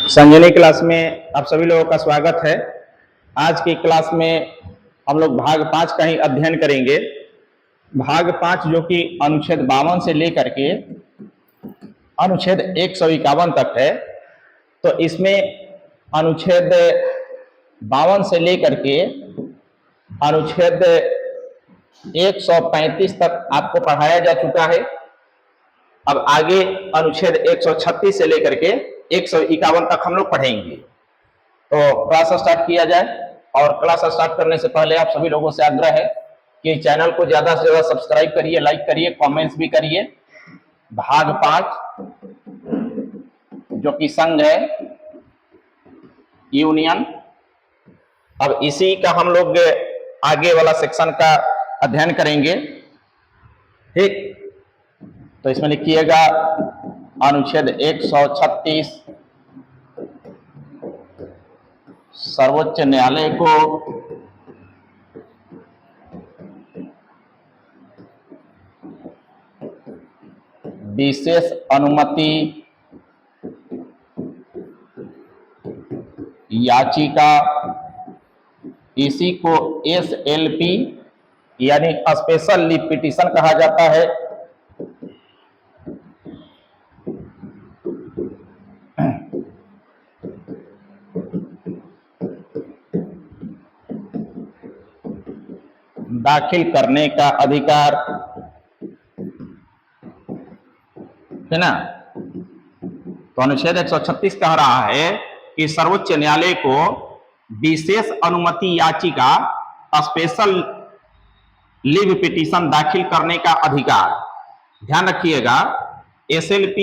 संजनी class में आप सभी लोगों का स्वागत है। आज की क्लास में हम लोग भाग 5 का ही अध्ययन करेंगे। भाग 5 जो कि अनुच्छेद 52 से लेकर के अनुच्छेद 151 तक है। तो इसमें अनुच्छेद 52 से लेकर के अनुच्छेद 135 तक आपको पढ़ाया जा चुका है। अब आगे अनुच्छेद 136 से लेकर के 151 तक हम लोग पढ़ेंगे। तो क्लास स्टार्ट किया जाए। और क्लास स्टार्ट करने से पहले आप सभी लोगों से आग्रह है कि चैनल को ज्यादा से ज्यादा सब्सक्राइब करिए, लाइक करिए, कमेंट्स भी करिए। भाग 5 जो कि संघ है, यूनियन, अब इसी का हम लोग आगे वाला सेक्शन का अध्ययन करेंगे। ठीक, तो इसमें लिखिएगा अनुच्छेद 136 सर्वोच्च न्यायालय को विशेष अनुमति याचिका, इसी को SLP यानी स्पेशल लीव पिटीशन कहा जाता है। दाखिल करने का अधिकार है ना। तो अनुच्छेद 136 कह रहा है कि सर्वोच्च न्यायालय को विशेष अनुमति याचिका, स्पेशल लीव पिटीशन दाखिल करने का अधिकार। ध्यान रखिएगा, SLP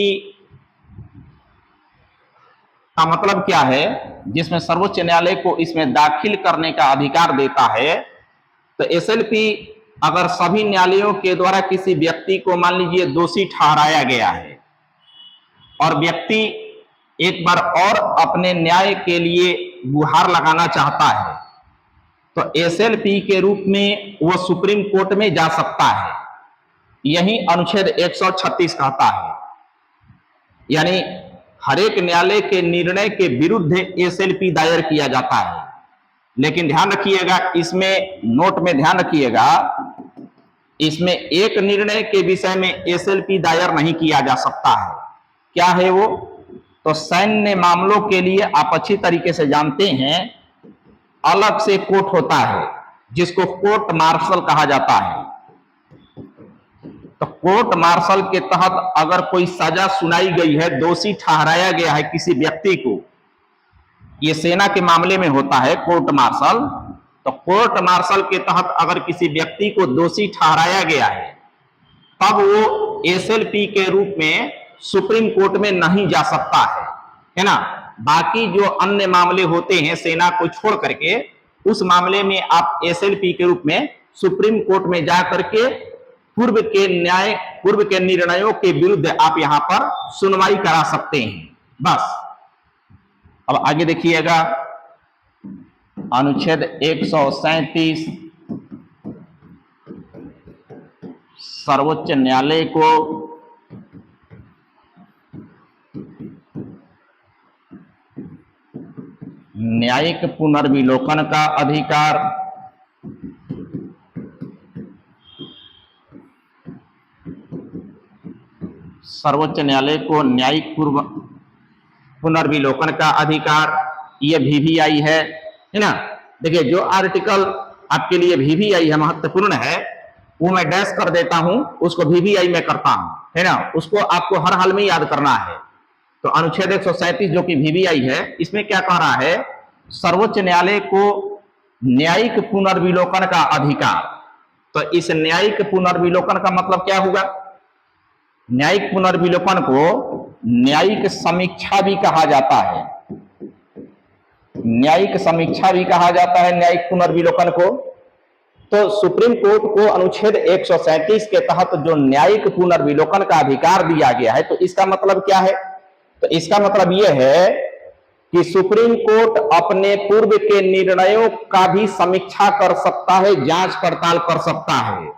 का मतलब क्या है, जिसमें सर्वोच्च न्यायालय को इसमें दाखिल करने का अधिकार देता है। तो SLP अगर सभी न्यायालयों के द्वारा किसी व्यक्ति को मान लीजिए दोषी ठहराया गया है और व्यक्ति एक बार और अपने न्याय के लिए गुहार लगाना चाहता है, तो SLP के रूप में वो सुप्रीम कोर्ट में जा सकता है। यही अनुच्छेद 136 कहता है। यानी हर एक न्यायालय के निर्णय के विरुद्ध SLP दायर किया जाता है। लेकिन ध्यान रखिएगा, इसमें नोट में ध्यान रखिएगा, इसमें एक निर्णय के विषय में SLP दायर नहीं किया जा सकता है। क्या है वो? तो सैन्य मामलों के लिए आप अच्छी तरीके से जानते हैं, अलग से कोर्ट होता है जिसको कोर्ट मार्शल कहा जाता है। तो कोर्ट मार्शल के तहत अगर कोई सजा सुनाई गई है, दोषी ठहराया गया है किसी व्यक्ति को, ये सेना के मामले में होता है कोर्ट मार्शल। तो कोर्ट मार्शल के तहत अगर किसी व्यक्ति को दोषी ठहराया गया है, तब वो SLP के रूप में सुप्रीम कोर्ट में नहीं जा सकता है ना। बाकी जो अन्य मामले होते हैं सेना को छोड़ करके, उस मामले में आप SLP के रूप में सुप्रीम कोर्ट में जा करके पूर्व के निर्णयों के विरुद्ध आप यहां पर सुनवाई करा सकते हैं। बस। अब आगे देखिएगा, अनुच्छेद 137 सर्वोच्च न्यायालय को न्यायिक पुनर्विलोकन का अधिकार। सर्वोच्च न्यायालय को न्यायिक पुनर्विलोकन का अधिकार, ये VVI है ना। देखिए, जो आर्टिकल आपके लिए VVI है, महत्वपूर्ण है, वो मैं डैश कर देता हूं, उसको VVI में करता हूं, है ना। उसको आपको हर हाल में याद करना है। तो अनुच्छेद 137 जो कि VVI है, इसमें क्या कह रहा है, सर्वोच्च न्यायालय को न्यायिक पुनर्विलोकन का अधिकार। तो इस न्यायिक पुनर्विलोकन का मतलब क्या हुआ? न्यायिक पुनर्विलोकन को न्यायिक समीक्षा भी कहा जाता है। न्यायिक समीक्षा भी कहा जाता है न्यायिक पुनर्विलोकन को। तो सुप्रीम कोर्ट को अनुच्छेद 137 के तहत जो न्यायिक पुनर्विलोकन का अधिकार दिया गया है, तो इसका मतलब क्या है? तो इसका मतलब यह है कि सुप्रीम कोर्ट अपने पूर्व के निर्णयों का भी समीक्षा कर सकता है, जांच पड़ताल कर सकता है।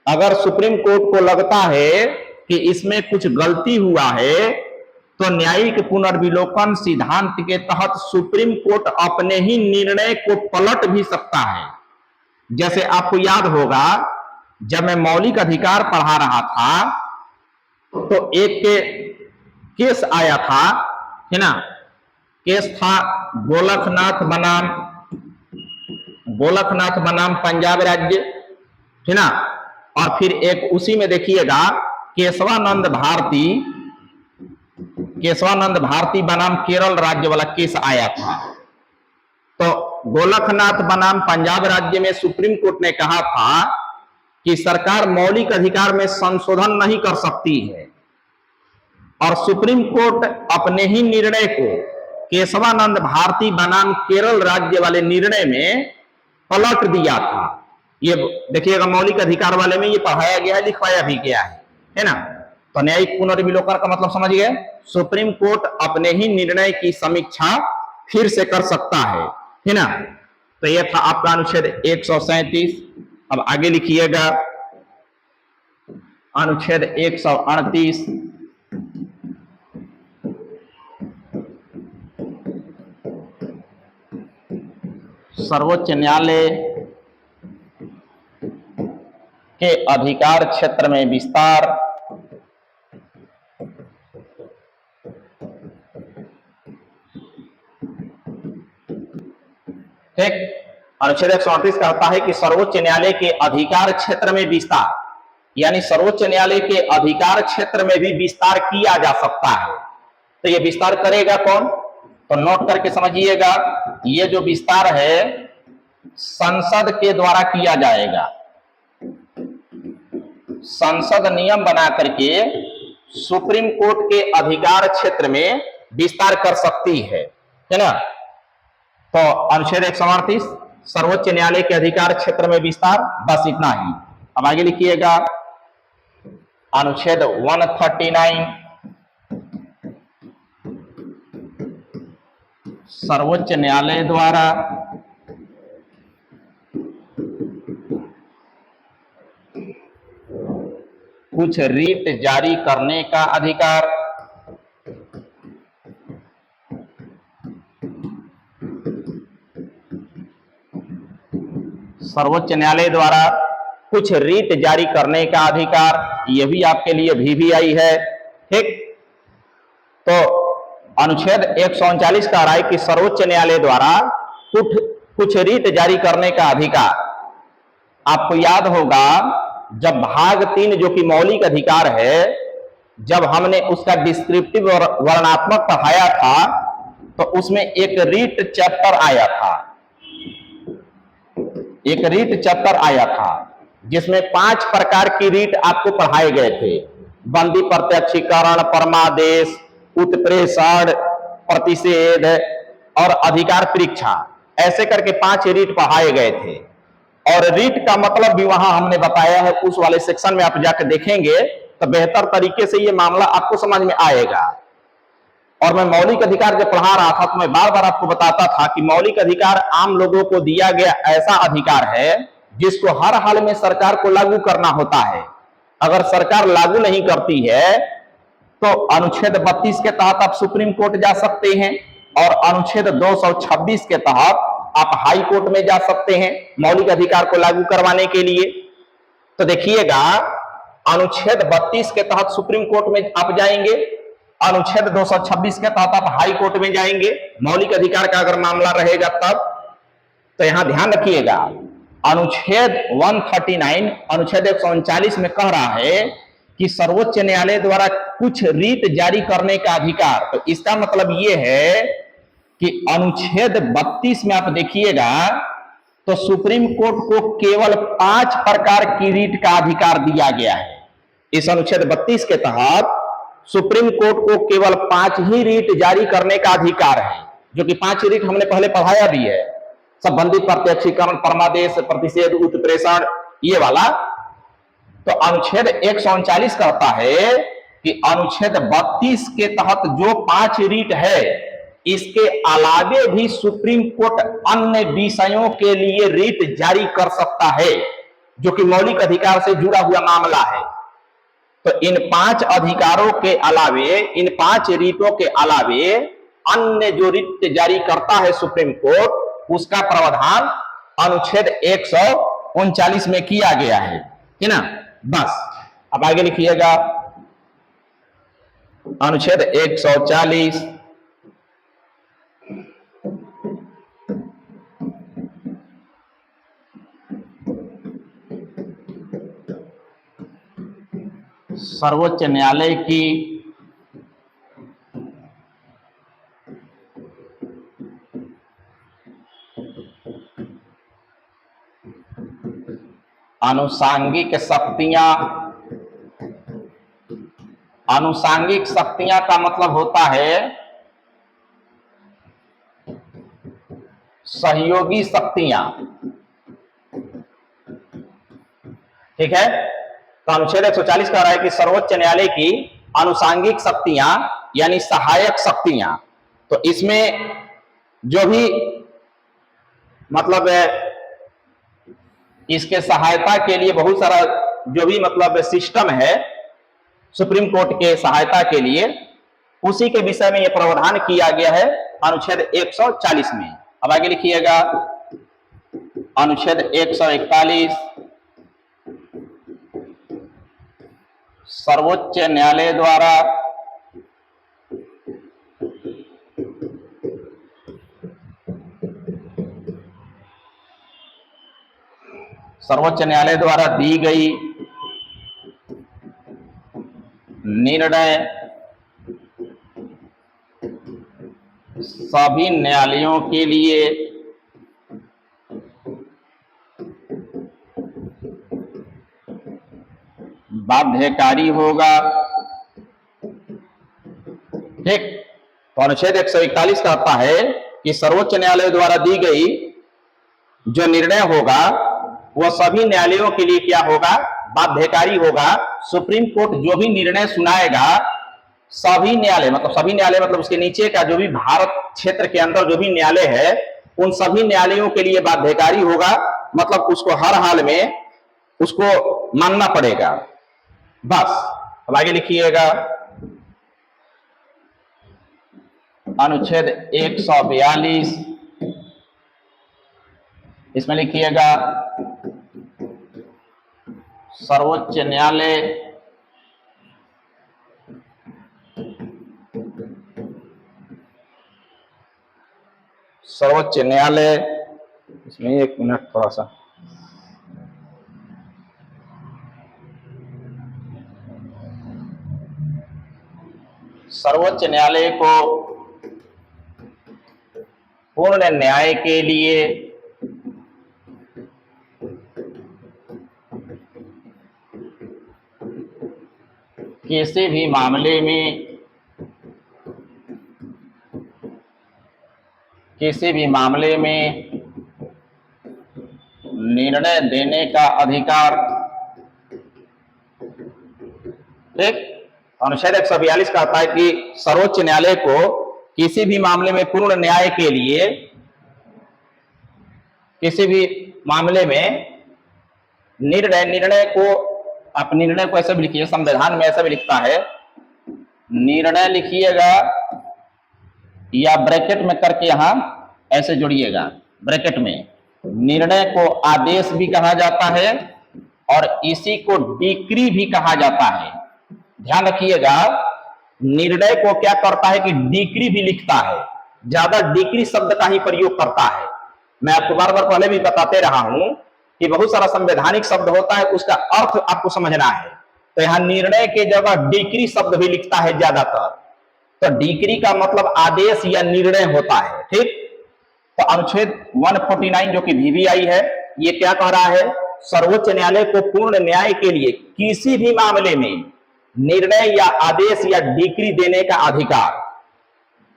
अगर सुप्रीम कोर्ट को लगता है कि इसमें कुछ गलती हुआ है, तो न्यायिक पुनर्विलोकन सिद्धांत के तहत सुप्रीम कोर्ट अपने ही निर्णय को पलट भी सकता है। जैसे आपको याद होगा, जब मैं मौलिक अधिकार पढ़ा रहा था तो एक केस आया था, है ना, केस था गोलखनाथ बनाम पंजाब राज्य, है ना। और फिर एक उसी में देखिएगा केशवानंद भारती बनाम केरल राज्य वाला केस आया था। तो गोलखनाथ बनाम पंजाब राज्य में सुप्रीम कोर्ट ने कहा था कि सरकार मौलिक अधिकार में संशोधन नहीं कर सकती है, और सुप्रीम कोर्ट अपने ही निर्णय को केशवानंद भारती बनाम केरल राज्य वाले निर्णय में पलट दिया था। ये देखिएगा मौलिक अधिकार वाले में ये पढ़ाया गया है, लिखवाया भी गया है ना। तो न्यायिक पुनर्विलोकन का मतलब समझ गए, सुप्रीम कोर्ट अपने ही निर्णय की समीक्षा फिर से कर सकता है ना। तो यह था आपका अनुच्छेद 137। अब आगे लिखिएगा अनुच्छेद 138। सर्वोच्च न्यायालय के अधिकार क्षेत्र में विस्तार। ठीक, अनुच्छेद 138 कहता है कि सर्वोच्च न्यायालय के अधिकार क्षेत्र में विस्तार, यानी सर्वोच्च न्यायालय के अधिकार क्षेत्र में भी विस्तार किया जा सकता है। तो ये विस्तार करेगा कौन? तो नोट करके समझिएगा, ये जो विस्तार है संसद के द्वारा किया जाएगा। संसद नियम बना करके सुप्रीम कोर्ट के अधिकार क्षेत्र में विस्तार कर सकती है ना। तो अनुच्छेद 138 सर्वोच्च न्यायालय के अधिकार क्षेत्र में विस्तार, बस इतना ही। अब आगे लिखिएगा अनुच्छेद 139 सर्वोच्च न्यायालय द्वारा कुछ रीट जारी करने का अधिकार। सर्वोच्च न्यायालय द्वारा कुछ रीट जारी करने का अधिकार, यह भी आपके लिए VVI है। ठीक, तो अनुच्छेद 139 कह रहा है कि सर्वोच्च न्यायालय द्वारा कुछ रीट जारी करने का अधिकार। आपको याद होगा जब भाग 3 जो कि मौलिक अधिकार है, जब हमने उसका डिस्क्रिप्टिव वर्णनात्मक पढ़ाया था तो उसमें एक रीट चैप्टर आया था, जिसमें 5 प्रकार की रीट आपको पढ़ाए गए थे। बंदी प्रत्यक्षीकरण, परमादेश, उत्प्रेषण, प्रतिषेध और अधिकार परीक्षा, ऐसे करके 5 रीट पढ़ाए गए थे। और रीट का मतलब भी वहां हमने बताया है, उस वाले सेक्शन में आप जाकर देखेंगे तो बेहतर तरीके से ये मामला आपको समझ में आएगा। और मैं मौलिक अधिकार जब पढ़ा रहा था तो मैं बार बार आपको बताता था कि मौलिक अधिकार आम लोगों को दिया गया ऐसा अधिकार है जिसको हर हाल में सरकार को लागू करना होता है। अगर सरकार लागू नहीं करती है तो अनुच्छेद 32 के तहत आप सुप्रीम कोर्ट जा सकते हैं, और अनुच्छेद 226 के तहत आप हाई कोर्ट में जा सकते हैं मौलिक अधिकार को लागू करवाने के लिए। तो देखिएगा अनुच्छेद 32 के तहत सुप्रीम कोर्ट में आप जाएंगे, अनुच्छेद 226 के तहत आप हाई कोर्ट में जाएंगे मौलिक अधिकार का अगर मामला रहेगा तब। तो यहां ध्यान रखिएगा अनुच्छेद 139 अनुच्छेद 139 में कह रहा है कि सर्वोच्च न्यायालय द्वारा कुछ रीट जारी करने का अधिकार। तो इसका मतलब यह है कि अनुच्छेद 32 में आप देखिएगा तो सुप्रीम कोर्ट को केवल 5 प्रकार की रीट का अधिकार दिया गया है। इस अनुच्छेद 32 के तहत सुप्रीम कोर्ट को केवल 5 ही रीट जारी करने का अधिकार है, जो कि 5 रीट हमने पहले पढ़ाया भी है, संबंधित प्रत्यक्षीकरण, परमादेश, प्रतिषेध, उत्प्रेषण, ये वाला। तो अनुच्छेद 139 कहता है कि अनुच्छेद 32 के तहत जो 5 रीट है, इसके अलावे भी सुप्रीम कोर्ट अन्य विषयों के लिए रीट जारी कर सकता है, जो कि मौलिक अधिकार से जुड़ा हुआ मामला है। तो इन 5 अधिकारों के अलावे, इन 5 रीतों के अलावे अन्य जो रीत जारी करता है सुप्रीम कोर्ट, उसका प्रावधान अनुच्छेद 139 में किया गया है ना। बस अब आगे लिखिएगा अनुच्छेद 140 सर्वोच्च न्यायालय की आनुषांगिक शक्तियां, आनुषांगिक शक्तियां का मतलब होता है सहयोगी शक्तियां, ठीक है। तो अनुच्छेद 140 कह रहा है कि सर्वोच्च न्यायालय की आनुषांगिक शक्तियां यानी सहायक शक्तियां, तो इसमें जो भी मतलब इसके सहायता के लिए बहुत सारा जो भी मतलब सिस्टम है सुप्रीम कोर्ट के सहायता के लिए, उसी के विषय में यह प्रावधान किया गया है अनुच्छेद 140 में। अब आगे लिखिएगा अनुच्छेद 141 सर्वोच्च न्यायालय द्वारा दी गई निर्णय सभी न्यायालयों के लिए बाध्यकारी होगा, ठीक। तो अनुच्छेद 141 कहता है कि सर्वोच्च न्यायालय द्वारा दी गई जो निर्णय होगा वह सभी न्यायालयों के लिए क्या होगा, बाध्यकारी होगा। सुप्रीम कोर्ट जो भी निर्णय सुनाएगा, सभी न्यायालय मतलब उसके नीचे का जो भी भारत क्षेत्र के अंदर जो भी न्यायालय है, उन सभी न्यायालयों के लिए बाध्यकारी होगा, मतलब उसको हर हाल में उसको मानना पड़ेगा। बस अब आगे लिखिएगा अनुच्छेद 142, इसमें लिखिएगा सर्वोच्च न्यायालय इसमें 1 मिनट थोड़ा सा, सर्वोच्च न्यायालय को पूर्ण न्याय के लिए किसी भी मामले में निर्णय देने का अधिकार, ठीक। अनुच्छेद 142 कहता है कि सर्वोच्च न्यायालय को किसी भी मामले में पूर्ण न्याय के लिए, किसी भी मामले में निर्णय को, आप निर्णय को ऐसे भी लिखिए, संविधान में ऐसा भी लिखता है, निर्णय लिखिएगा या ब्रैकेट में करके यहां ऐसे जोड़िएगा, ब्रैकेट में, निर्णय को आदेश भी कहा जाता है और इसी को डिक्री भी कहा जाता है। ध्यान रखिएगा, निर्णय को क्या करता है कि डिक्री भी लिखता है, ज्यादा डिक्री शब्द का ही प्रयोग करता है। मैं आपको बार बार पहले भी बताते रहा हूं कि बहुत सारा संवैधानिक शब्द होता है, उसका अर्थ आपको समझना है, तो यहां निर्णय के जगह डिक्री शब्द भी लिखता है ज्यादातर। तो डिक्री का मतलब आदेश या निर्णय होता है, ठीक। तो अनुच्छेद 149 जो कि VVI है, ये क्या कह रहा है, सर्वोच्च न्यायालय को पूर्ण न्याय के लिए किसी भी मामले में निर्णय या आदेश या डिक्री देने का अधिकार।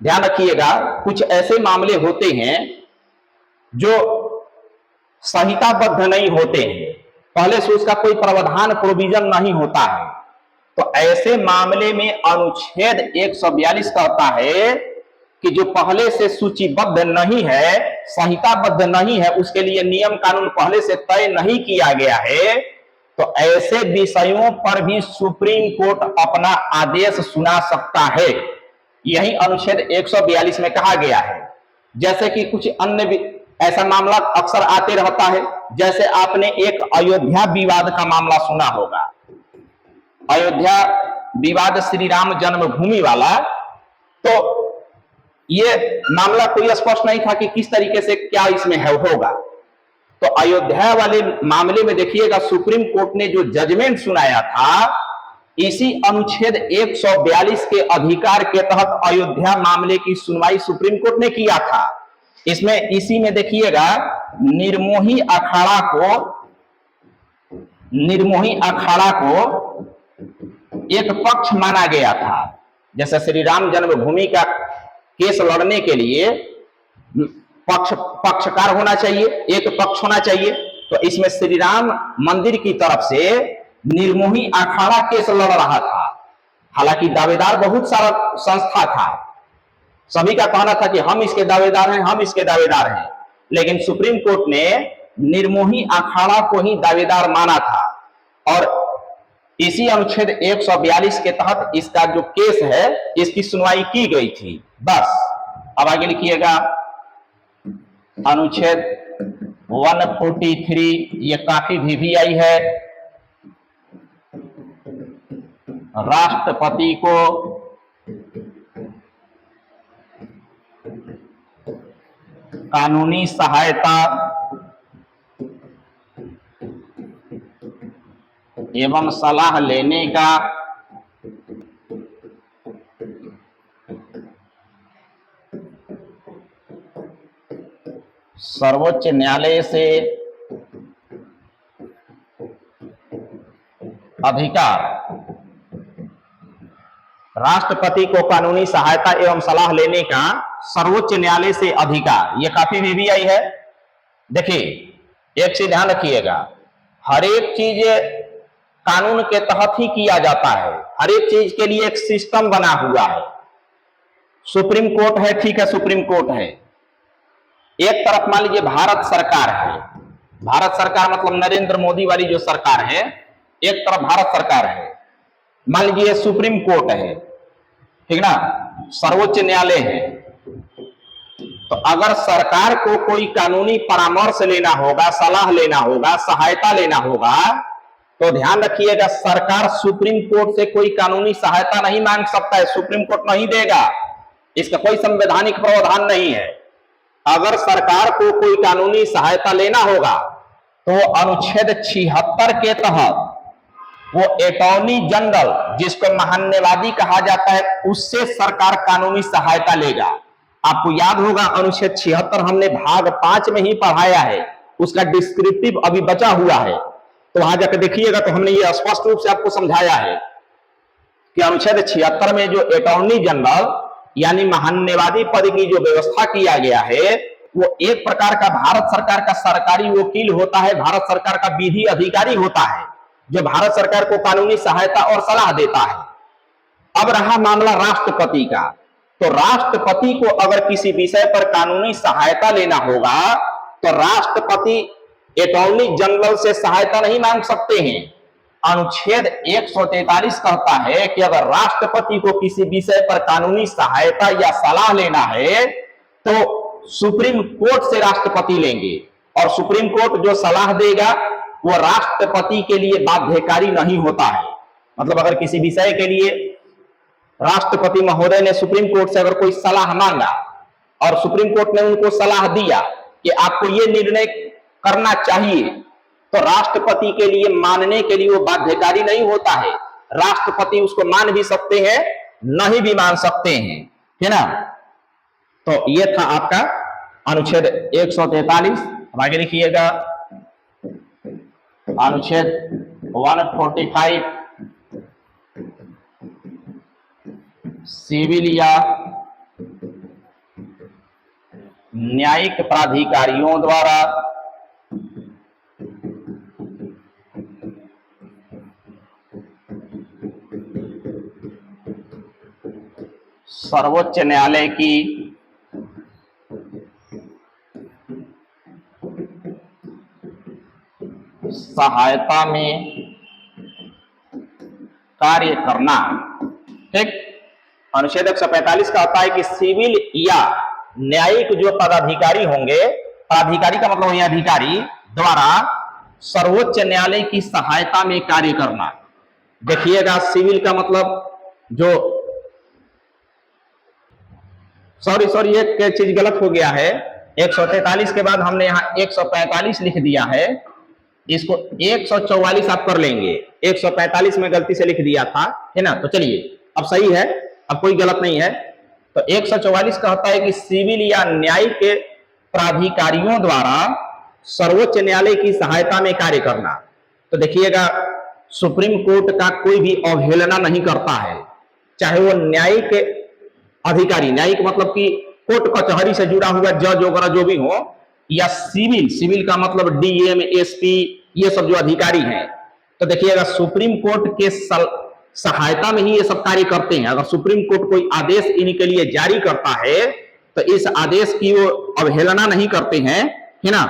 ध्यान रखिएगा, कुछ ऐसे मामले होते हैं जो संहिताबद्ध नहीं होते हैं, पहले से उसका कोई प्रावधान प्रोविजन नहीं होता है, तो ऐसे मामले में अनुच्छेद 142 कहता है कि जो पहले से सूचीबद्ध नहीं है, संहिताबद्ध नहीं है, उसके लिए नियम कानून पहले से तय नहीं किया गया है, तो ऐसे विषयों पर भी सुप्रीम कोर्ट अपना आदेश सुना सकता है। यही अनुच्छेद 142 में कहा गया है। जैसे कि कुछ अन्य ऐसा मामला अक्सर आते रहता है, जैसे आपने एक अयोध्या विवाद का मामला सुना होगा, अयोध्या विवाद श्री राम जन्मभूमि वाला। तो ये मामला कोई स्पष्ट नहीं था कि किस तरीके से क्या इसमें होगा। तो अयोध्या वाले मामले में देखिएगा, सुप्रीम कोर्ट ने जो जजमेंट सुनाया था, इसी अनुच्छेद 142 के अधिकार के तहत अयोध्या मामले की सुनवाई सुप्रीम कोर्ट ने किया था। इसमें इसी में देखिएगा, निर्मोही अखाड़ा को एक पक्ष माना गया था। जैसे श्री राम जन्मभूमि का केस लड़ने के लिए पक्षकार होना चाहिए, एक पक्ष होना चाहिए। तो इसमें श्री राम मंदिर की तरफ से निर्मोही अखाड़ा केस लड़ रहा था। हालांकि दावेदार बहुत सारा संस्था था, सभी का कहना था कि हम इसके दावेदार हैं, हम इसके दावेदार हैं, लेकिन सुप्रीम कोर्ट ने निर्मोही अखाड़ा को ही दावेदार माना था। और इसी अनुच्छेद 142 के तहत इसका जो केस है, इसकी सुनवाई की गई थी। बस अब आगे लिखिएगा, अनुच्छेद 143, ये काफी वीवीआई है। राष्ट्रपति को कानूनी सहायता एवं सलाह लेने का सर्वोच्च न्यायालय से अधिकार। राष्ट्रपति को कानूनी सहायता एवं सलाह लेने का सर्वोच्च न्यायालय से अधिकार, यह काफी वीवीआई है। देखिए, एक चीज ध्यान रखिएगा, हर एक चीज कानून के तहत ही किया जाता है। हर एक चीज के लिए एक सिस्टम बना हुआ है। सुप्रीम कोर्ट है, ठीक है, सुप्रीम कोर्ट है। एक तरफ मान लीजिए भारत सरकार है, भारत सरकार मतलब नरेंद्र मोदी वाली जो सरकार है, एक तरफ भारत सरकार है। मान लीजिए सुप्रीम कोर्ट है, ठीक ना, सर्वोच्च न्यायालय है। तो अगर सरकार को कोई कानूनी परामर्श लेना होगा, सलाह लेना होगा, सहायता लेना होगा, तो ध्यान रखिएगा, सरकार सुप्रीम कोर्ट से कोई कानूनी सहायता नहीं मांग सकता है, सुप्रीम कोर्ट नहीं देगा। इसका कोई संवैधानिक प्रावधान नहीं है। अगर सरकार को कोई कानूनी सहायता लेना होगा तो अनुच्छेद 76 के तहत वो अटॉर्नी जनरल, जिसको महान्यायवादी कहा जाता है, उससे सरकार कानूनी सहायता लेगा। आपको याद होगा, अनुच्छेद 76 हमने भाग 5 में ही पढ़ाया है, उसका डिस्क्रिप्टिव अभी बचा हुआ है। तो वहां जाकर देखिएगा, तो हमने ये स्पष्ट रूप से आपको समझाया है कि अनुच्छेद 76 में जो अटॉर्नी जनरल यानी महान्यायवादी पद की जो व्यवस्था किया गया है, वो एक प्रकार का भारत सरकार का सरकारी वकील होता है, भारत सरकार का विधि अधिकारी होता है, जो भारत सरकार को कानूनी सहायता और सलाह देता है। अब रहा मामला राष्ट्रपति का, तो राष्ट्रपति को अगर किसी विषय पर कानूनी सहायता लेना होगा तो राष्ट्रपति अटॉर्नी जनरल से सहायता नहीं मांग सकते हैं। अनुच्छेद 143 कहता है कि अगर राष्ट्रपति को किसी विषय पर कानूनी सहायता या सलाह लेना है तो सुप्रीम कोर्ट से राष्ट्रपति लेंगे, और सुप्रीम कोर्ट जो सलाह देगा वो राष्ट्रपति के लिए बाध्यकारी नहीं होता है। मतलब अगर किसी विषय के लिए राष्ट्रपति महोदय ने सुप्रीम कोर्ट से अगर कोई सलाह मांगा और सुप्रीम कोर्ट ने उनको सलाह दिया कि आपको ये निर्णय करना चाहिए, तो राष्ट्रपति के लिए मानने के लिए वो बाध्यकारी नहीं होता है। राष्ट्रपति उसको मान भी सकते हैं, नहीं भी मान सकते हैं, है ना। तो ये था आपका अनुच्छेद 143। आगे लिखिएगा, अनुच्छेद 145 सिविल या न्यायिक प्राधिकारियों द्वारा सर्वोच्च न्यायालय की सहायता में कार्य करना। ठीक, अनुच्छेद 145 का होता है कि सिविल या न्यायिक जो पदाधिकारी होंगे, पदाधिकारी का मतलब यह अधिकारी द्वारा सर्वोच्च न्यायालय की सहायता में कार्य करना। देखिएगा, सिविल का मतलब जो सॉरी एक चीज गलत हो गया है, 143 के बाद हमने यहाँ 145 लिख दिया है, इसको 144 आप कर लेंगे, 145 में गलती से लिख दिया था, है ना। तो चलिए अब सही है, अब कोई गलत नहीं है। तो 144 का होता है कि सिविल या न्यायिक के प्राधिकारियों द्वारा सर्वोच्च न्यायालय की सहायता में कार्य करना। तो देखिएगा, सुप्रीम कोर्ट का कोई भी अवहेलना नहीं करता है, चाहे वो न्यायिक अधिकारी, न्यायिक मतलब कि कोर्ट कचहरी से जुड़ा हुआ जज वगैरह जो भी हो, या सिविल का मतलब डीएम, एसपी, ये सब जो अधिकारी हैं। तो देखिएगा, सुप्रीम कोर्ट के सहायता में ही ये सब कार्य करते हैं। अगर सुप्रीम कोर्ट कोई आदेश इनके लिए जारी करता है तो इस आदेश की वो अवहेलना नहीं करते हैं, है ना,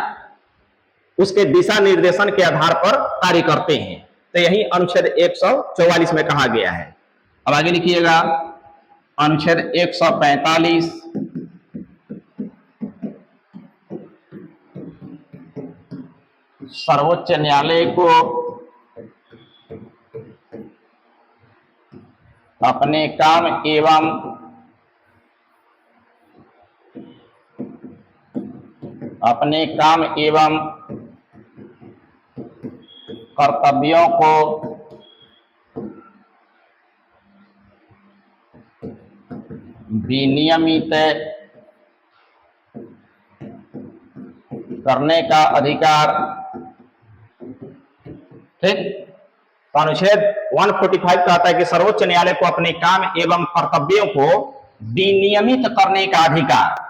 उसके दिशा निर्देशन के आधार पर कार्य करते हैं। तो यही अनुच्छेद 144 में कहा गया है। अब आगे लिखिएगा, अनुच्छेद 145 सर्वोच्च न्यायालय को अपने काम एवं कर्तव्यों को विनियमित करने का अधिकार। ठीक, तो अनुच्छेद 145 कहता है कि सर्वोच्च न्यायालय को अपने काम एवं कर्तव्यों को विनियमित करने का अधिकार।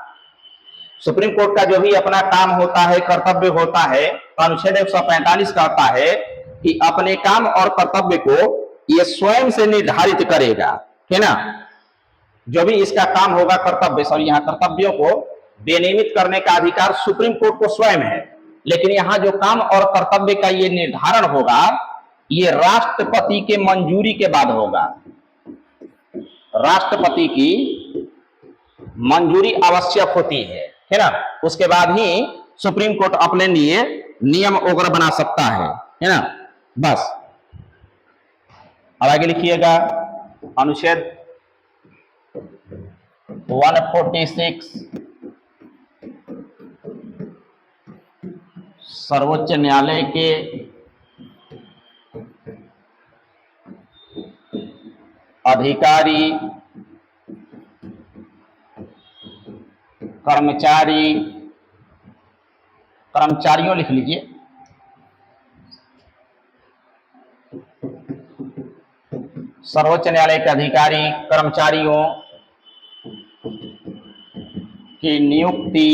सुप्रीम कोर्ट का जो भी अपना काम होता है, कर्तव्य होता है, तो अनुच्छेद 145 कहता है कि अपने काम और कर्तव्य को ये स्वयं से निर्धारित करेगा, है ना। जो भी इसका काम होगा, कर्तव्य, सॉरी यहाँ कर्तव्यों को विनियमित करने का अधिकार सुप्रीम कोर्ट को स्वयं है, लेकिन यहाँ जो काम और कर्तव्य का ये निर्धारण होगा, ये राष्ट्रपति के मंजूरी के बाद होगा। राष्ट्रपति की मंजूरी आवश्यक होती है ना, उसके बाद ही सुप्रीम कोर्ट अपने लिए नियम वगैरह बना सकता है ना। बस अब आगे लिखिएगा, अनुच्छेद 146 सर्वोच्च न्यायालय के अधिकारी, कर्मचारियों लिख लीजिए, सर्वोच्च न्यायालय के अधिकारी कर्मचारियों की नियुक्ति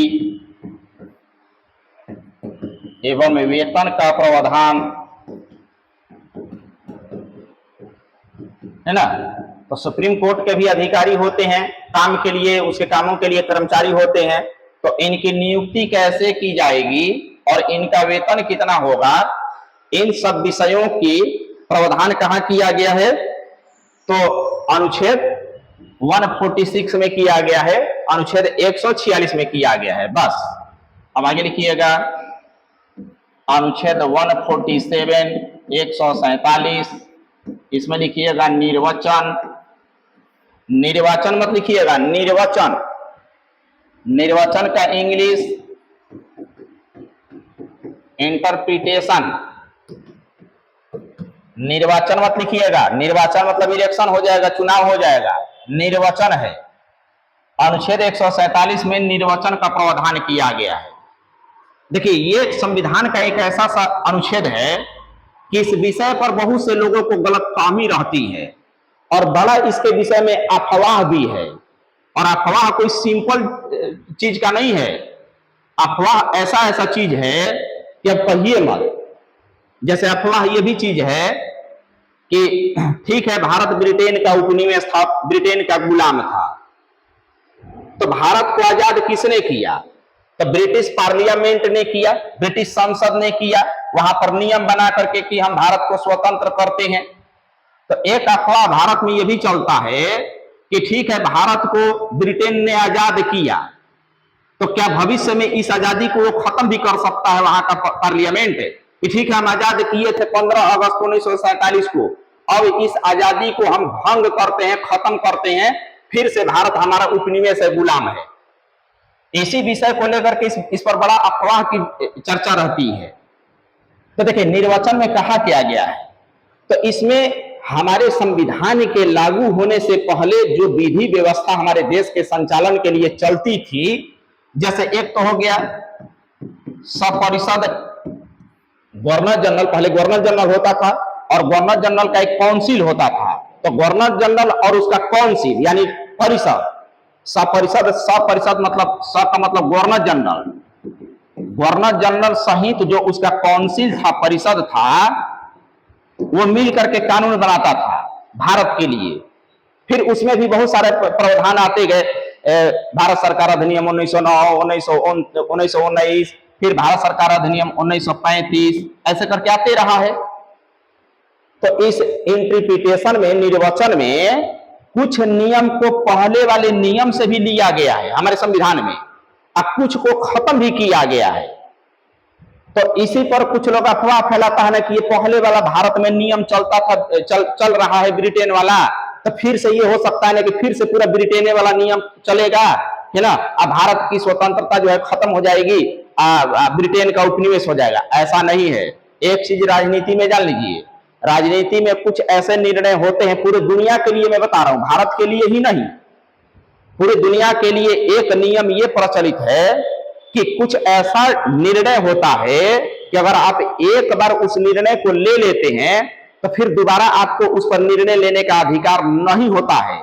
एवं वेतन का प्रावधान, है ना। तो सुप्रीम कोर्ट के भी अधिकारी होते हैं, काम के लिए, उसके कामों के लिए कर्मचारी होते हैं। तो इनकी नियुक्ति कैसे की जाएगी और इनका वेतन कितना होगा, इन सब विषयों की प्रावधान कहाँ किया गया है, तो अनुच्छेद 146 में किया गया है, अनुच्छेद 146 में किया गया है। बस अब आगे लिखिएगा, अनुच्छेद 147 147, इसमें लिखिएगा निर्वचन। निर्वाचन मत लिखिएगा, निर्वचन। निर्वचन का इंग्लिश इंटरप्रिटेशन। निर्वाचन मत लिखिएगा, निर्वाचन मतलब इलेक्शन हो जाएगा, चुनाव हो जाएगा, निर्वचन है। अनुच्छेद 147 में निर्वचन का प्रावधान किया गया है। देखिए, ये संविधान का एक ऐसा सा अनुच्छेद है कि इस विषय पर बहुत से लोगों को गलतफहमी रहती है और बड़ा इसके विषय में अफवाह भी है। और अफवाह कोई सिंपल चीज का नहीं है, अफवाह ऐसा चीज है कि अब कहिए मत। जैसे अफवाह ये भी चीज है कि ठीक है, भारत ब्रिटेन का उपनिवेश था, ब्रिटेन का गुलाम था, तो भारत को आजाद किसने किया, तो ब्रिटिश पार्लियामेंट ने किया, ब्रिटिश संसद ने किया, वहां पर नियम बना करके कि हम भारत को स्वतंत्र करते हैं। तो एक अफवाह भारत में यह भी चलता है कि ठीक है, भारत को ब्रिटेन ने आजाद किया, तो क्या भविष्य में इस आजादी को वो खत्म भी कर सकता है वहां का पार्लियामेंट, कि ठीक है हम आजाद किए थे 15 अगस्त 1947 को, अब इस आजादी को हम भंग करते हैं, खत्म करते हैं, फिर से भारत हमारा उपनिवेश है, गुलाम है। इसी विषय को लेकर के इस पर बड़ा अफवाह की चर्चा रहती है। तो देखिए, निर्वाचन में कहा क्या गया है, तो इसमें हमारे संविधान के लागू होने से पहले जो विधि व्यवस्था हमारे देश के संचालन के लिए चलती थी, जैसे एक तो हो गया सपरिषद गवर्नर जनरल, पहले गवर्नर जनरल होता था और गवर्नर जनरल का एक काउंसिल होता था। तो गवर्नर जनरल और उसका काउंसिल यानी परिषद, सपरिषद मतलब स का मतलब गवर्नर जनरल, गवर्नर जनरल सहित जो उसका काउंसिल था, परिषद था, वो मिल करके कानून बनाता था भारत के लिए। फिर उसमें भी बहुत सारे प्रावधान आते गए, भारत सरकार अधिनियम 1909, 1919, फिर भारत सरकार अधिनियम 1935, ऐसे करके आते रहा है। तो इस इंटरप्रिटेशन में, निर्वाचन में कुछ नियम को पहले वाले नियम से भी लिया गया है हमारे संविधान में, और कुछ को खत्म भी किया गया है। तो इसी पर कुछ लोग अफवाह फैलाता है ना कि ये पहले वाला भारत में नियम चलता था, चल रहा है ब्रिटेन वाला, तो फिर से ये हो सकता है ना कि फिर से पूरा ब्रिटेन वाला नियम चलेगा, है ना, अब भारत की स्वतंत्रता जो है खत्म हो जाएगी, ब्रिटेन का उपनिवेश हो जाएगा। ऐसा नहीं है। एक चीज राजनीति में जान लीजिए, राजनीति में कुछ ऐसे निर्णय होते हैं पूरे दुनिया के लिए, मैं बता रहा हूं, भारत के लिए ही नहीं, पूरी दुनिया के लिए एक नियम ये प्रचलित है कि कुछ ऐसा निर्णय होता है कि अगर आप एक बार उस निर्णय को ले लेते हैं तो फिर दोबारा आपको उस पर निर्णय लेने का अधिकार नहीं होता है।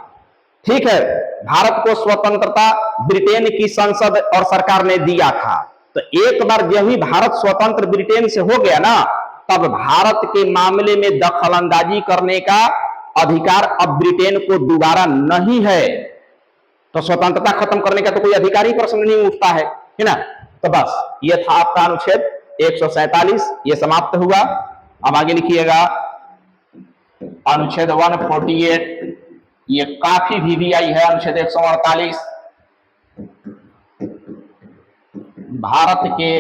ठीक है, भारत को स्वतंत्रता ब्रिटेन की संसद और सरकार ने दिया था, तो एक बार जब ही भारत स्वतंत्र ब्रिटेन से हो गया ना, तब भारत के मामले में दखलंदाजी करने का अधिकार अब ब्रिटेन को दोबारा नहीं है। तो स्वतंत्रता खत्म करने का तो कोई अधिकार ही प्रश्न नहीं उठता है ना। तो बस ये था आपका अनुच्छेद 147, ये समाप्त हुआ। अब आगे लिखिएगा अनुच्छेद 148, ये काफी वीवीआई है। अनुच्छेद 148 भारत के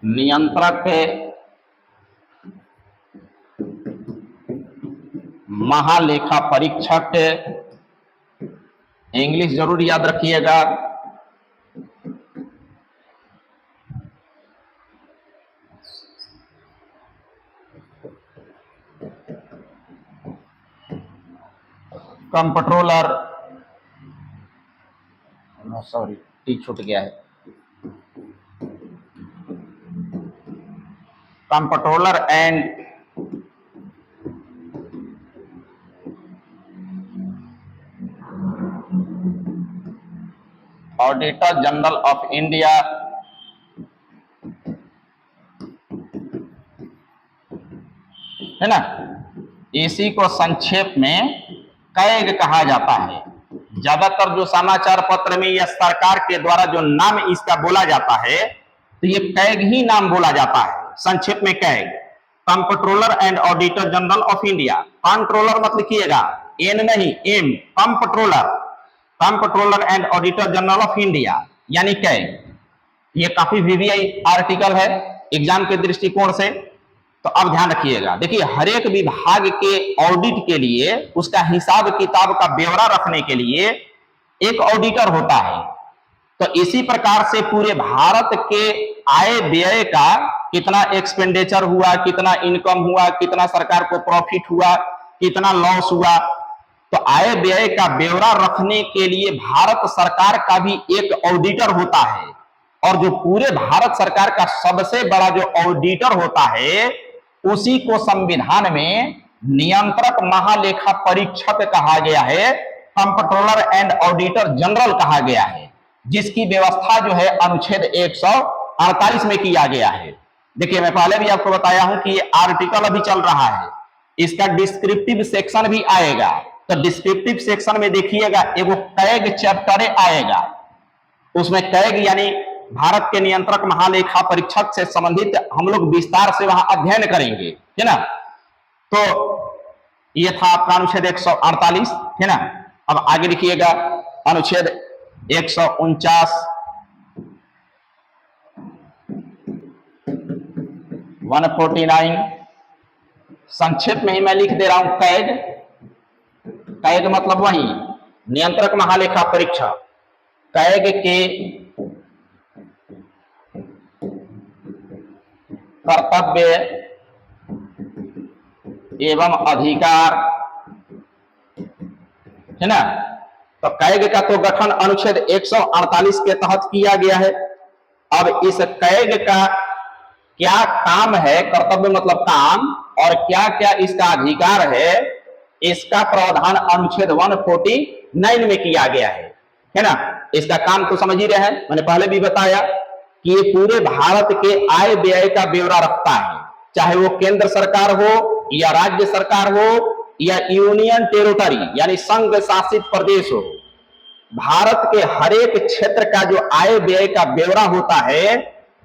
नियंत्रक महालेखा परीक्षक, इंग्लिश जरूर याद रखिएगा, कंट्रोलर, सॉरी टी छूट गया है, controller and auditor general of India, है ना, इसी को संक्षेप में कैग कहा जाता है। ज्यादातर जो समाचार पत्र में या सरकार के द्वारा जो नाम इसका बोला जाता है, तो ये कैग ही नाम बोला जाता है, संक्षेप में CAG, controller and auditor general of India. Controller मत लिखिएगा, एन नहीं M, controller and auditor general of India यानी कैग। ये काफी वीवीआई आर्टिकल है एग्जाम के दृष्टिकोण से। तो अब ध्यान रखिएगा, देखिए हर एक विभाग के ऑडिट के लिए, उसका हिसाब किताब का ब्यौरा रखने के लिए एक ऑडिटर होता है। तो इसी प्रकार से पूरे भारत के आय व्यय का कितना एक्सपेंडिचर हुआ, कितना इनकम हुआ, कितना सरकार को प्रॉफिट हुआ, कितना लॉस हुआ, तो आय व्यय का ब्यौरा रखने के लिए भारत सरकार का भी एक ऑडिटर होता है। और जो पूरे भारत सरकार का सबसे बड़ा जो ऑडिटर होता है, उसी को संविधान में नियंत्रक महालेखा परीक्षक कहा गया है, कंट्रोलर एंड ऑडिटर जनरल कहा गया है, जिसकी व्यवस्था जो है अनुच्छेद 148 में किया गया है। देखिए मैं पहले भी आपको बताया हूं कि ये आर्टिकल अभी चल रहा है, इसका डिस्क्रिप्टिव सेक्शन भी आएगा। तो डिस्क्रिप्टिव सेक्शन में देखिएगा एगो कैग चैप्टर आएगा, उसमें कैग यानी भारत के नियंत्रक महालेखा परीक्षक से संबंधित हम लोग विस्तार से वहां अध्ययन करेंगे, है ना। तो ये था आपका अनुच्छेद 148, है ना। अब आगे लिखिएगा अनुच्छेद 149, 149, संक्षेप में ही मैं लिख दे रहा हूं कैग। कैग मतलब वही नियंत्रक महालेखा परीक्षक। कैग के कर्तव्य एवं अधिकार, है ना। तो कैग का तो गठन अनुच्छेद 148 के तहत किया गया है। अब इस कैग का क्या काम है, कर्तव्य मतलब काम, और क्या क्या इसका अधिकार है, इसका प्रावधान अनुच्छेद 149 में किया गया है ना। इसका काम तो समझ ही रहे हैं, मैंने पहले भी बताया कि ये पूरे भारत के आय व्यय का ब्यौरा रखता है, चाहे वो केंद्र सरकार हो या राज्य सरकार हो या यूनियन टेरिटरी यानी संघ शासित प्रदेश हो। भारत के हर एक क्षेत्र का जो आय व्यय का ब्यौरा होता है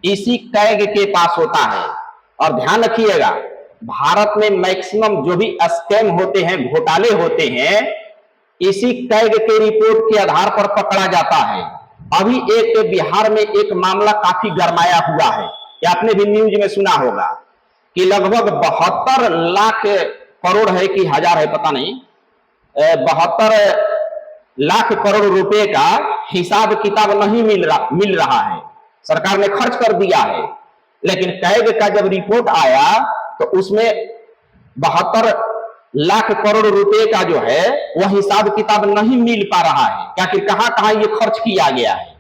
इसी कैग के पास होता है। और ध्यान रखिएगा, भारत में मैक्सिमम जो भी स्कैम होते हैं, घोटाले होते हैं, इसी कैग के रिपोर्ट के आधार पर पकड़ा जाता है। अभी एक बिहार में एक मामला काफी गरमाया हुआ है, या आपने भी न्यूज में सुना होगा कि लगभग 72 लाख करोड़ है कि हजार है पता नहीं, 72 लाख करोड़ रुपए का हिसाब किताब नहीं मिल रहा है। सरकार ने खर्च कर दिया है, लेकिन कैग का जब रिपोर्ट आया तो उसमें 72 लाख करोड़ रुपए का जो है वह हिसाब किताब नहीं मिल पा रहा है, क्या कि कहां कहां ये खर्च किया गया है।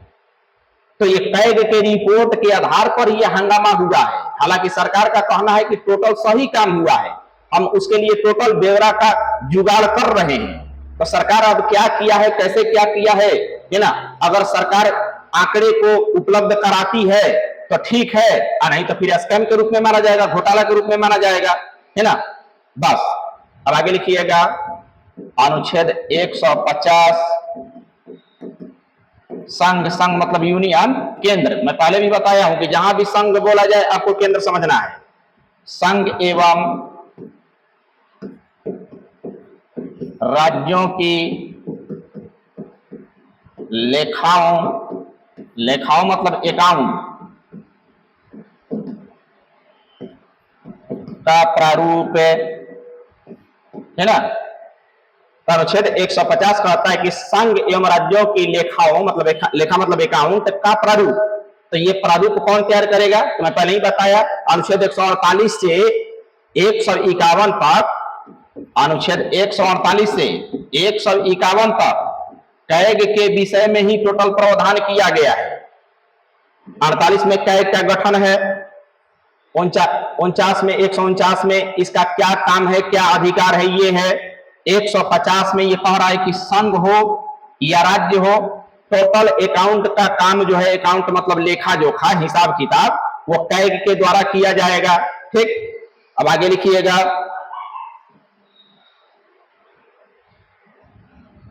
तो ये कैग के रिपोर्ट के आधार पर यह हंगामा हुआ है। हालांकि सरकार का कहना है कि टोटल सही काम हुआ है, हम उसके लिए टोटल ब्यौरा का जुगाड़ कर रहे हैं। तो सरकार अब क्या किया है, कैसे क्या किया है ना। अगर सरकार आंकड़े को उपलब्ध कराती है तो ठीक है, और नहीं तो फिर स्कैम के रूप में माना जाएगा, घोटाला के रूप में माना जाएगा, है ना। बस अब आगे लिखिएगा अनुच्छेद 150, संघ। संघ मतलब यूनियन, केंद्र। मैं पहले भी बताया हूं कि जहां भी संघ बोला जाए आपको केंद्र समझना है। संघ एवं राज्यों की लेखाओं, लेखाओं मतलब अकाउंट का प्रारूप, है ना। अनुच्छेद 150 कहता है कि संघ एवं राज्यों की लेखाओं मतलब लेखा मतलब अकाउंट का प्रारूप। तो ये प्रारूप कौन तैयार करेगा, तो मैं पहले ही बताया अनुच्छेद 148 से 151 तक, अनुच्छेद 148 से 151 तक कैग के विषय में ही टोटल प्रावधान किया गया है। 48 में कैग का गठन है, 49 में 149 में इसका क्या काम है, क्या अधिकार है, ये है। 150 में ये कह रहा है कि संघ हो या राज्य हो, टोटल अकाउंट का काम जो है, अकाउंट मतलब लेखा जोखा हिसाब किताब, वो कैग के द्वारा किया जाएगा। ठीक, अब आगे लिखिएगा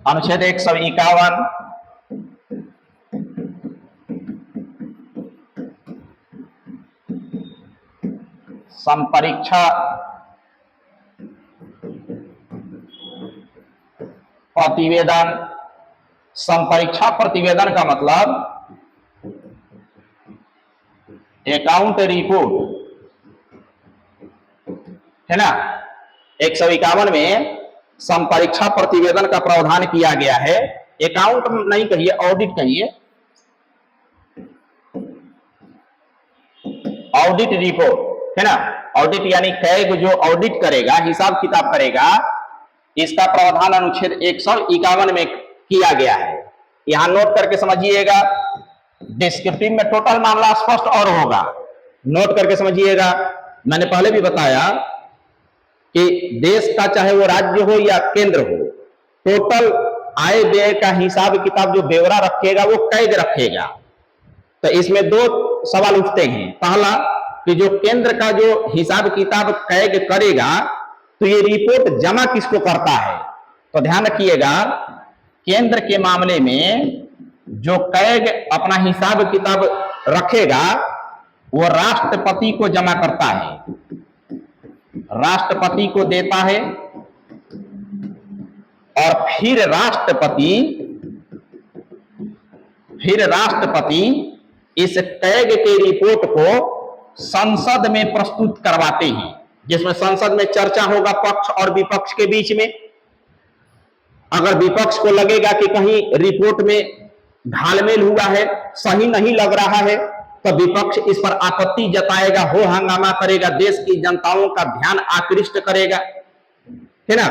अनुच्छेद 151, संपरीक्षा प्रतिवेदन। संपरीक्षा प्रतिवेदन का मतलब अकाउंट रिपोर्ट, है ना। 151 में संपरीक्षा प्रतिवेदन का प्रावधान किया गया है। अकाउंट नहीं कहिए, ऑडिट कहिए, ऑडिट रिपोर्ट, है ना। ऑडिट यानी कैग जो ऑडिट करेगा, हिसाब किताब करेगा, इसका प्रावधान अनुच्छेद 151 में किया गया है। यहां नोट करके समझिएगा, डिस्क्रिप्टिव में टोटल मामला स्पष्ट और होगा, नोट करके समझिएगा। मैंने पहले भी बताया कि देश का चाहे वो राज्य हो या केंद्र हो, टोटल आय व्यय का हिसाब किताब जो ब्यौरा रखेगा वो कैग रखेगा। तो इसमें दो सवाल उठते हैं। पहला कि जो केंद्र का जो हिसाब किताब कैग करेगा तो ये रिपोर्ट जमा किसको करता है। तो ध्यान रखिएगा, केंद्र के मामले में जो कैग अपना हिसाब किताब रखेगा वो राष्ट्रपति को जमा करता है, राष्ट्रपति को देता है, और फिर राष्ट्रपति इस कैग के रिपोर्ट को संसद में प्रस्तुत करवाते हैं, जिसमें संसद में चर्चा होगा पक्ष और विपक्ष के बीच में। अगर विपक्ष को लगेगा कि कहीं रिपोर्ट में घालमेल हुआ है, सही नहीं लग रहा है, तो विपक्ष इस पर आपत्ति जताएगा, हो हंगामा करेगा, देश की जनताओं का ध्यान आकृष्ट करेगा, है ना।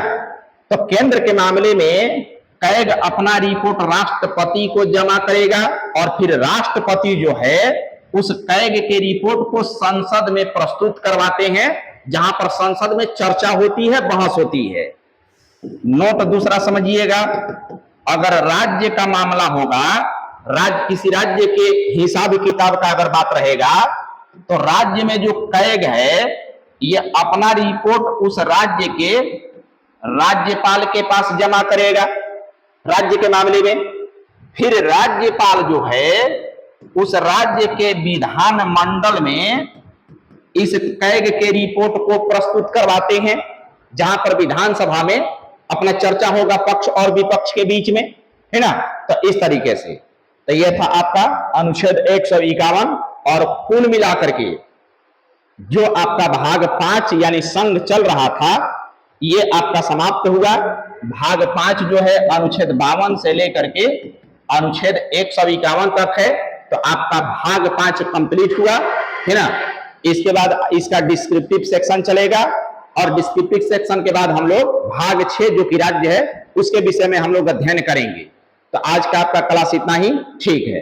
तो केंद्र के मामले में कैग अपना रिपोर्ट राष्ट्रपति को जमा करेगा, और फिर राष्ट्रपति जो है उस कैग के रिपोर्ट को संसद में प्रस्तुत करवाते हैं, जहां पर संसद में चर्चा होती है, बहस होती है। नोट दूसरा समझिएगा, अगर राज्य का मामला होगा, किसी राज्य के हिसाब किताब का अगर बात रहेगा, तो राज्य में जो कैग है ये अपना रिपोर्ट उस राज्य के राज्यपाल के पास जमा करेगा राज्य के मामले में। फिर राज्यपाल जो है उस राज्य के विधान मंडल में इस कैग के रिपोर्ट को प्रस्तुत करवाते हैं, जहां पर विधानसभा में अपना चर्चा होगा पक्ष और विपक्ष के बीच में, है ना। तो इस तरीके से तो यह था आपका अनुच्छेद 151, और कुल मिलाकर के जो आपका भाग 5 यानी संघ चल रहा था ये आपका समाप्त हुआ। भाग 5 जो है अनुच्छेद 52 से लेकर के अनुच्छेद 151 तक है, तो आपका भाग 5 कंप्लीट हुआ, है ना। इसके बाद इसका डिस्क्रिप्टिव सेक्शन चलेगा, और डिस्क्रिप्टिव सेक्शन के बाद हम लोग भाग 6 जो कि राज्य है उसके विषय में हम लोग अध्ययन करेंगे। तो आज का आपका क्लास इतना ही, ठीक है।